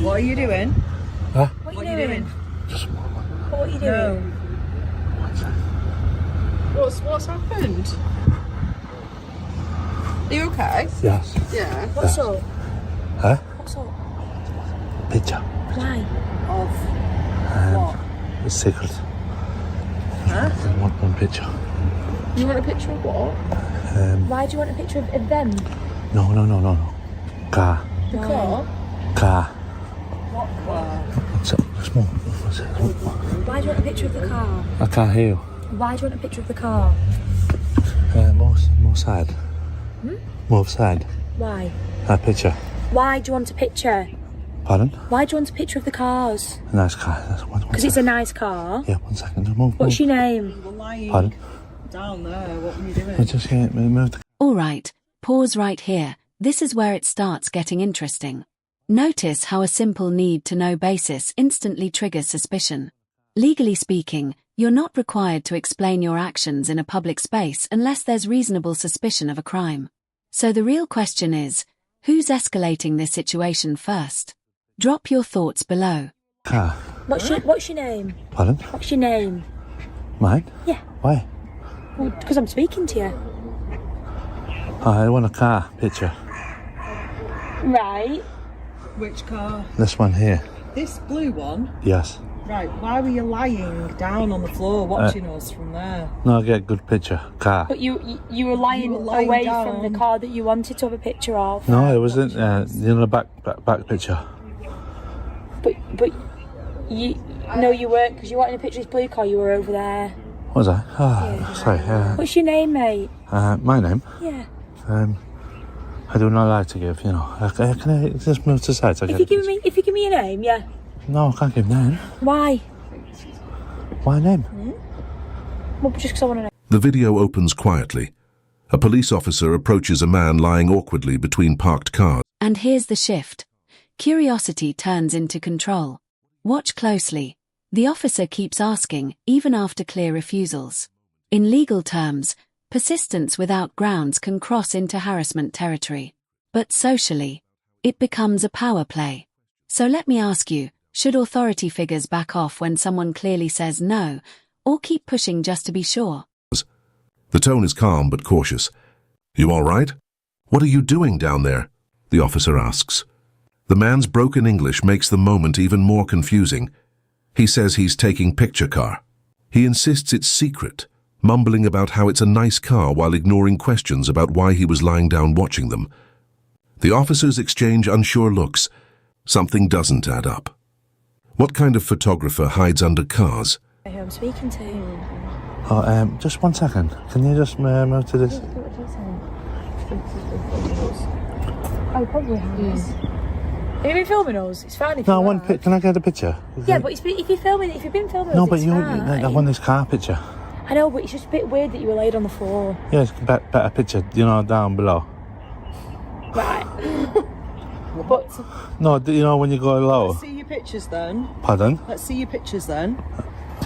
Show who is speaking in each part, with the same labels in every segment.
Speaker 1: What are you doing?
Speaker 2: Huh?
Speaker 1: What are you doing?
Speaker 2: Just
Speaker 3: What are you doing?
Speaker 1: No. What's happened? Are you okay?
Speaker 2: yes.
Speaker 1: Yeah.
Speaker 3: What's up?
Speaker 2: Huh?
Speaker 3: What's up?
Speaker 2: Picture.
Speaker 3: Why?
Speaker 1: Of what?
Speaker 2: It's secret.
Speaker 1: Huh?
Speaker 2: I want one picture.
Speaker 1: You want a picture of what?
Speaker 3: Why do you want a picture of them?
Speaker 2: No. Car.
Speaker 1: The car?
Speaker 2: Car.
Speaker 1: What car?
Speaker 2: What's it? Small. What's it?
Speaker 3: Why do you want a picture of the car?
Speaker 2: I can't hear you.
Speaker 3: Why do you want a picture of the car?
Speaker 2: More side. More side.
Speaker 3: Why?
Speaker 2: That picture.
Speaker 3: Why do you want a picture?
Speaker 2: Pardon?
Speaker 3: Why do you want a picture of the cars?
Speaker 2: A nice car. That's one
Speaker 3: Because it's a nice car.
Speaker 2: Yeah, 1 second. Just move.
Speaker 3: What's your name?
Speaker 1: You were lying
Speaker 2: Pardon?
Speaker 1: down there. What were you doing?
Speaker 2: I just can't move the...
Speaker 4: All right, pause right here. This is where it starts getting interesting. Notice how a simple need-to-know basis instantly triggers suspicion. Legally speaking, you're not required to explain your actions in a public space unless there's reasonable suspicion of a crime. So the real question is, who's escalating this situation first? Drop your thoughts below.
Speaker 2: Car.
Speaker 3: What's your name?
Speaker 2: Pardon?
Speaker 3: What's your name?
Speaker 2: Mine?
Speaker 3: Yeah.
Speaker 2: Why?
Speaker 3: Well, because I'm speaking to you.
Speaker 2: I want a car picture.
Speaker 3: Right.
Speaker 1: Which car?
Speaker 2: This one here.
Speaker 1: This blue one?
Speaker 2: Yes.
Speaker 1: Right. Why were you lying down on the floor watching us from there?
Speaker 2: No, I get a good picture. Car.
Speaker 3: But you were lying,
Speaker 1: lying
Speaker 3: away
Speaker 1: down.
Speaker 3: from the car that you wanted to have a picture of.
Speaker 2: No, it wasn't. The back picture.
Speaker 3: But you no, you weren't, because you wanted a picture of this blue car. You were over there.
Speaker 2: What was I? Oh, sorry.
Speaker 3: What's your name, mate?
Speaker 2: My name?
Speaker 3: Yeah.
Speaker 2: I do not like to give, you know. Can I just move to the side? So
Speaker 3: If you give me your name, yeah.
Speaker 2: No, I can't give name.
Speaker 3: Why?
Speaker 2: Why name?
Speaker 3: Well, just because I want to know.
Speaker 5: The video opens quietly. A police officer approaches a man lying awkwardly between parked cars.
Speaker 4: And here's the shift. Curiosity turns into control. Watch closely. The officer keeps asking, even after clear refusals. In legal terms, persistence without grounds can cross into harassment territory. But socially, it becomes a power play. So let me ask you, should authority figures back off when someone clearly says no, or keep pushing just to be sure?
Speaker 5: The tone is calm but cautious. You all right? What are you doing down there? The officer asks. The man's broken English makes the moment even more confusing. He says he's taking picture car. He insists it's secret, mumbling about how it's a nice car while ignoring questions about why he was lying down watching them. The officers exchange unsure looks. Something doesn't add up. What kind of photographer hides under cars?
Speaker 3: Who I'm speaking to.
Speaker 2: Oh, just 1 second. Can you just move to this?
Speaker 3: Oh, probably has. Have you been filming us? It's fine if
Speaker 2: No,
Speaker 3: you are.
Speaker 2: can I get a picture?
Speaker 3: Yeah, but if you're filming, if you've been filming
Speaker 2: No,
Speaker 3: us,
Speaker 2: but
Speaker 3: it's
Speaker 2: you.
Speaker 3: fine.
Speaker 2: I want this car picture.
Speaker 3: I know, but it's just a bit weird that you were laid on the floor.
Speaker 2: Yeah, it's a better picture, you know, down below.
Speaker 3: Right. But
Speaker 2: No, you know when you go low.
Speaker 1: Let's see your pictures then.
Speaker 2: Pardon?
Speaker 1: Let's see your pictures then.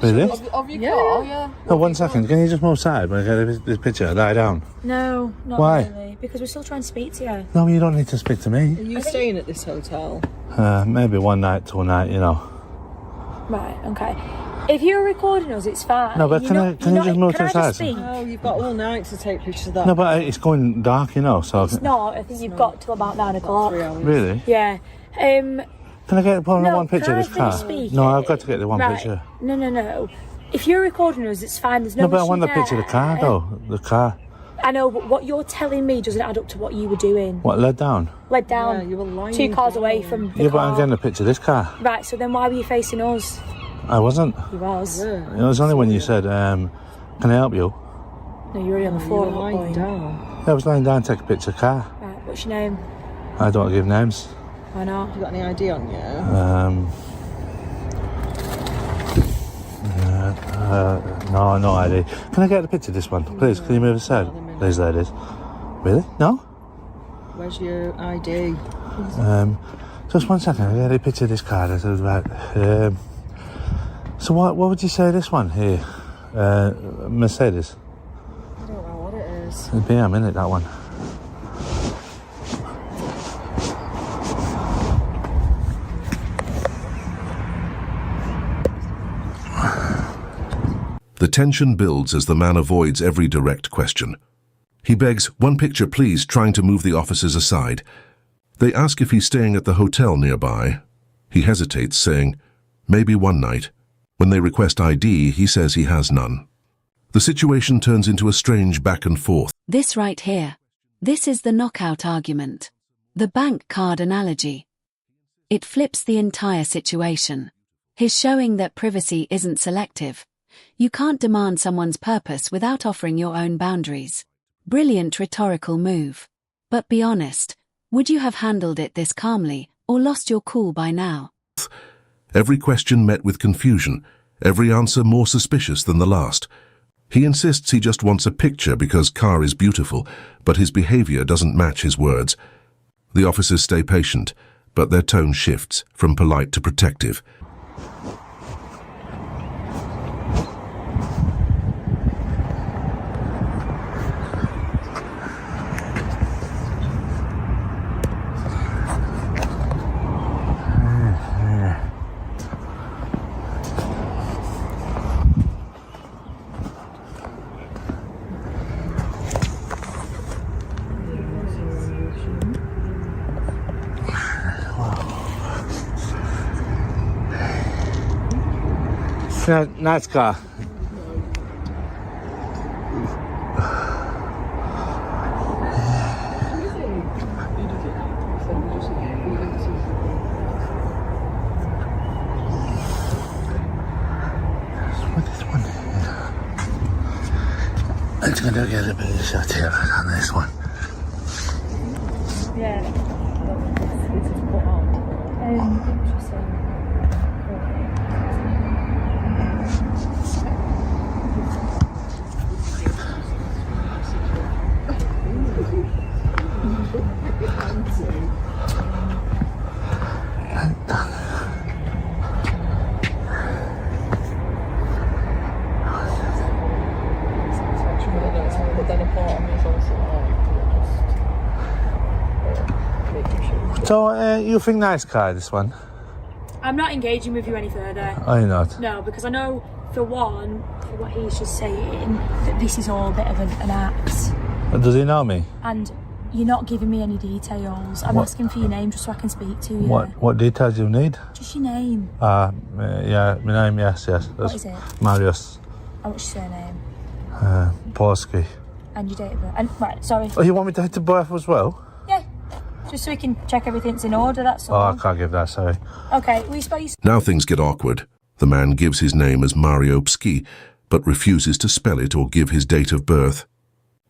Speaker 2: Really?
Speaker 1: Of your car? Yeah.
Speaker 2: No, 1 second. Can you just move aside when I get this picture? Lie down.
Speaker 3: no, not
Speaker 2: Why?
Speaker 3: really. Because we're still trying to speak to you.
Speaker 2: No, you don't need to speak to
Speaker 1: Are
Speaker 2: me.
Speaker 1: you staying at this hotel?
Speaker 2: Maybe 1 night, 2 night, you know.
Speaker 3: Right, okay. If you're recording us, it's fine.
Speaker 2: No, but can you just move to the side?
Speaker 3: Speak?
Speaker 1: No, you've got all night to take pictures of that.
Speaker 2: No, but it's going dark, you know, so...
Speaker 3: It's not. I think you've got till about 9 o'clock.
Speaker 1: 3 hours.
Speaker 2: Really?
Speaker 3: Yeah.
Speaker 2: Can I get one picture
Speaker 3: can
Speaker 2: of
Speaker 3: I
Speaker 2: this car?
Speaker 3: finish speaking?
Speaker 2: No, I've got to get the one
Speaker 3: Right.
Speaker 2: picture.
Speaker 3: No. If you're recording us, it's fine. There's no
Speaker 2: No, but I
Speaker 3: issue
Speaker 2: want the
Speaker 3: there.
Speaker 2: picture of the car, though. The car.
Speaker 3: I know, but what you're telling me doesn't add up to what you were doing.
Speaker 2: What, led down?
Speaker 3: Led down.
Speaker 1: Yeah, you were lying
Speaker 3: 2 cars
Speaker 1: down.
Speaker 3: away from the
Speaker 2: Yeah, but
Speaker 3: car.
Speaker 2: I'm getting a picture of this car.
Speaker 3: Right, so then why were you facing us?
Speaker 2: I wasn't.
Speaker 3: You was.
Speaker 1: Yeah.
Speaker 2: It was only when you said, can I help you?
Speaker 3: No, you're already on the
Speaker 1: You
Speaker 3: floor
Speaker 1: were
Speaker 3: at that
Speaker 1: lying
Speaker 3: point.
Speaker 1: down.
Speaker 2: I was lying down to take a picture of the car.
Speaker 3: Right, what's your name?
Speaker 2: I don't give names.
Speaker 3: Why not?
Speaker 1: You got any ID on you?
Speaker 2: No ID. Can I get a picture of this one? Please, can you move aside? Please, ladies. Really? No?
Speaker 1: Where's your ID?
Speaker 2: Just 1 second. I get a picture of this car. This is right. So what would you say this one here? Mercedes.
Speaker 1: I don't know what it is.
Speaker 2: It's BM, isn't it, that one?
Speaker 5: The tension builds as the man avoids every direct question. He begs, "One picture, please," trying to move the officers aside. They ask if he's staying at the hotel nearby. He hesitates, saying, "Maybe one night." When they request ID, he says he has none. The situation turns into a strange back and forth.
Speaker 4: This right here. This is the knockout argument. The bank card analogy. It flips the entire situation. He's showing that privacy isn't selective. You can't demand someone's purpose without offering your own boundaries. Brilliant rhetorical move. But be honest, would you have handled it this calmly, or lost your cool by now?
Speaker 5: Every question met with confusion, every answer more suspicious than the last. He insists he just wants a picture because car is beautiful, but his behavior doesn't match his words. The officers stay patient, but their tone shifts from polite to protective.
Speaker 2: Nice car. I'm going to get a bit of a shot here on this one.
Speaker 3: Yeah.
Speaker 2: So, you think nice car, this one?
Speaker 3: I'm not engaging with you any further.
Speaker 2: Are you not?
Speaker 3: No, because I know, for one, for what he's just saying, that this is all a bit of an act.
Speaker 2: Does he know me?
Speaker 3: And you're not giving me any details. I'm asking for your name just so I can speak to you.
Speaker 2: What details do you need?
Speaker 3: Just your name.
Speaker 2: Yeah, my name, yes.
Speaker 3: What is it?
Speaker 2: Marius.
Speaker 3: And what's your surname?
Speaker 2: Polski.
Speaker 3: And your date of birth. And, right, sorry.
Speaker 2: Oh, you want me to hit the birth as well?
Speaker 3: Yeah. Just so we can check everything's in order, that's all.
Speaker 2: Oh, I can't give that, sorry.
Speaker 3: Okay, will you spell your...
Speaker 5: Now things get awkward. The man gives his name as Mario Pski, but refuses to spell it or give his date of birth.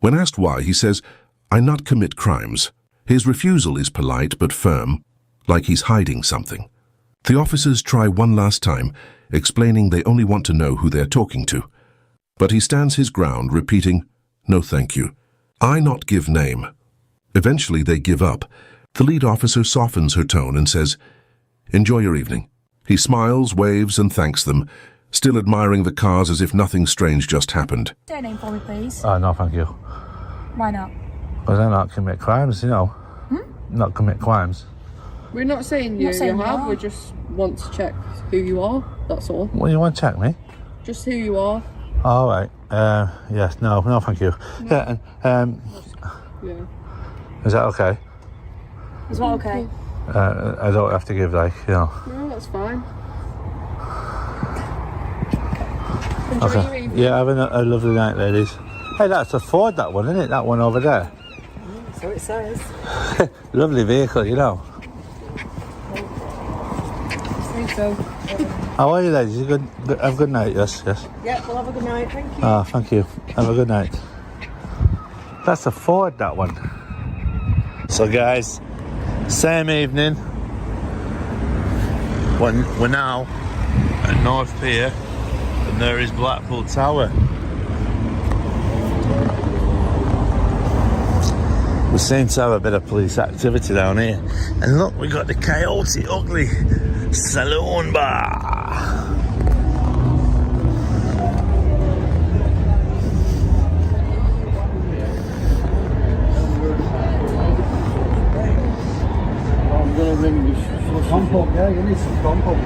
Speaker 5: When asked why, he says, "I not commit crimes." His refusal is polite but firm, like he's hiding something. The officers try one last time, explaining they only want to know who they're talking to. But he stands his ground, repeating, "No thank you. I not give name." Eventually they give up. The lead officer softens her tone and says, "Enjoy your evening." He smiles, waves, and thanks them, still admiring the cars as if nothing strange just happened.
Speaker 3: Say your name for me, please.
Speaker 2: Oh, no, thank you.
Speaker 3: Why not?
Speaker 2: Because I not commit crimes, you know. Not commit crimes.
Speaker 1: We're not saying you have, we just want to check who you are, that's all.
Speaker 2: What, you want to check me?
Speaker 1: Just who you are.
Speaker 2: All right. Yes, no, thank you.
Speaker 1: No.
Speaker 2: Yeah,
Speaker 1: Yeah.
Speaker 2: is that okay?
Speaker 3: Is what okay?
Speaker 2: I don't have to give, like, you know.
Speaker 1: No, that's fine.
Speaker 2: Okay. Yeah, have a lovely night, ladies. Hey, that's a Ford, that one, isn't it? That one over there.
Speaker 1: So it says.
Speaker 2: Lovely vehicle, you know.
Speaker 1: I think so.
Speaker 2: How are you, ladies? You good? Have a good night, yes.
Speaker 1: Yeah, well, have a good night, thank you.
Speaker 2: Ah, thank you. Have a good night. That's a Ford, that one. So, guys, same evening. We're now at North Pier, and there is Blackpool Tower. We seem to have a bit of police activity down here. And look, we got the Coyote Ugly Saloon Bar.
Speaker 6: I'm gonna ring you for compote, yeah, you need some compote.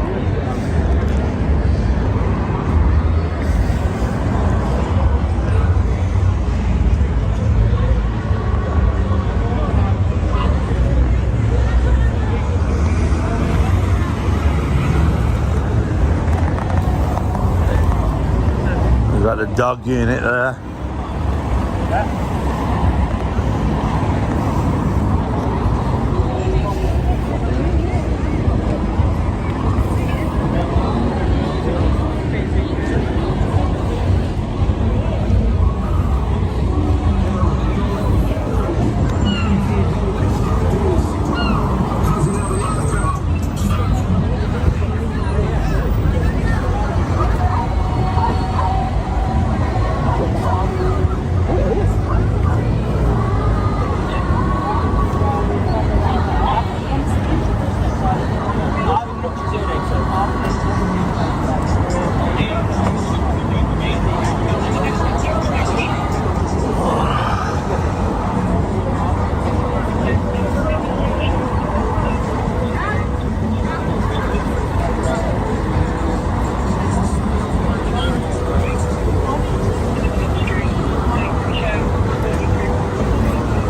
Speaker 2: Got a dog unit there.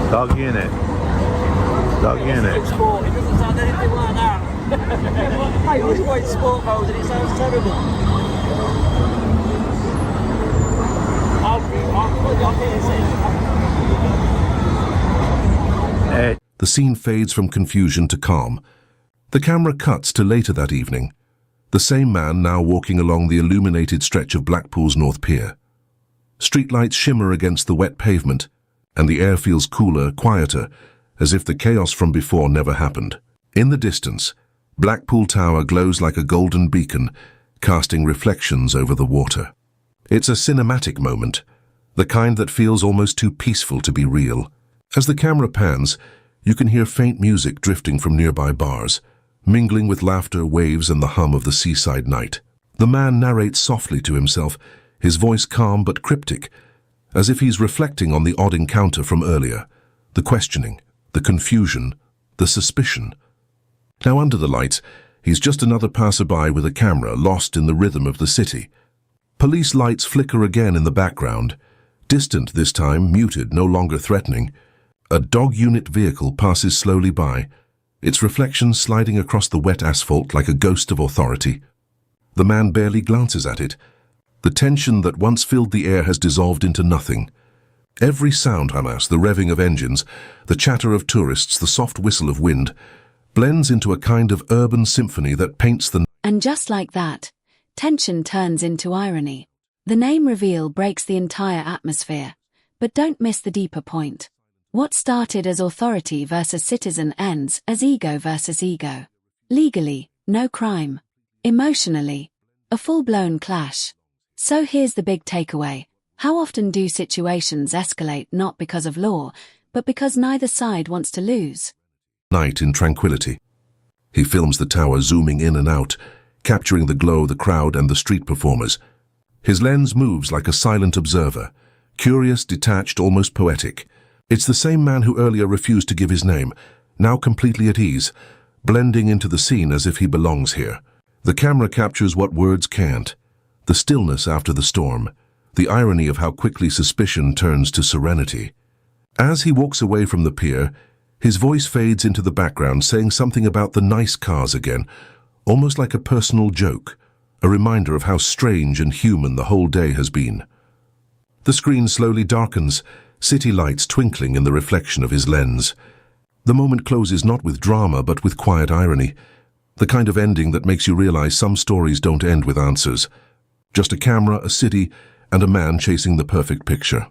Speaker 2: Dog unit. Dog unit.
Speaker 6: Sport, it doesn't sound anything like that. I always go in sport mode and it sounds terrible.
Speaker 5: The scene fades from confusion to calm. The camera cuts to later that evening. The same man now walking along the illuminated stretch of Blackpool's North Pier. Streetlights shimmer against the wet pavement, and the air feels cooler, quieter, as if the chaos from before never happened. In the distance, Blackpool Tower glows like a golden beacon, casting reflections over the water. It's a cinematic moment, the kind that feels almost too peaceful to be real. As the camera pans, you can hear faint music drifting from nearby bars, mingling with laughter, waves, and the hum of the seaside night. The man narrates softly to himself, his voice calm but cryptic, as if he's reflecting on the odd encounter from earlier, the questioning, the confusion, the suspicion. Now under the lights, he's just another passerby with a camera lost in the rhythm of the city. Police lights flicker again in the background, distant this time, muted, no longer threatening. A dog unit vehicle passes slowly by, its reflection sliding across the wet asphalt like a ghost of authority. The man barely glances at it. The tension that once filled the air has dissolved into nothing. Every sound, Hamas, the revving of engines, the chatter of tourists, the soft whistle of wind, blends into a kind of urban symphony that paints the...
Speaker 4: And just like that, tension turns into irony. The name reveal breaks the entire atmosphere, but don't miss the deeper point. What started as authority versus citizen ends as ego versus ego. Legally, no crime. Emotionally, a full-blown clash. So here's the big takeaway. How often do situations escalate not because of law, but because neither side wants to lose?
Speaker 5: Night in tranquility. He films the tower zooming in and out, capturing the glow, the crowd, and the street performers. His lens moves like a silent observer, curious, detached, almost poetic. It's the same man who earlier refused to give his name, now completely at ease, blending into the scene as if he belongs here. The camera captures what words can't. The stillness after the storm, the irony of how quickly suspicion turns to serenity. As he walks away from the pier, his voice fades into the background, saying something about the nice cars again, almost like a personal joke, a reminder of how strange and human the whole day has been. The screen slowly darkens, city lights twinkling in the reflection of his lens. The moment closes not with drama but with quiet irony, the kind of ending that makes you realize some stories don't end with answers. Just a camera, a city, and a man chasing the perfect picture.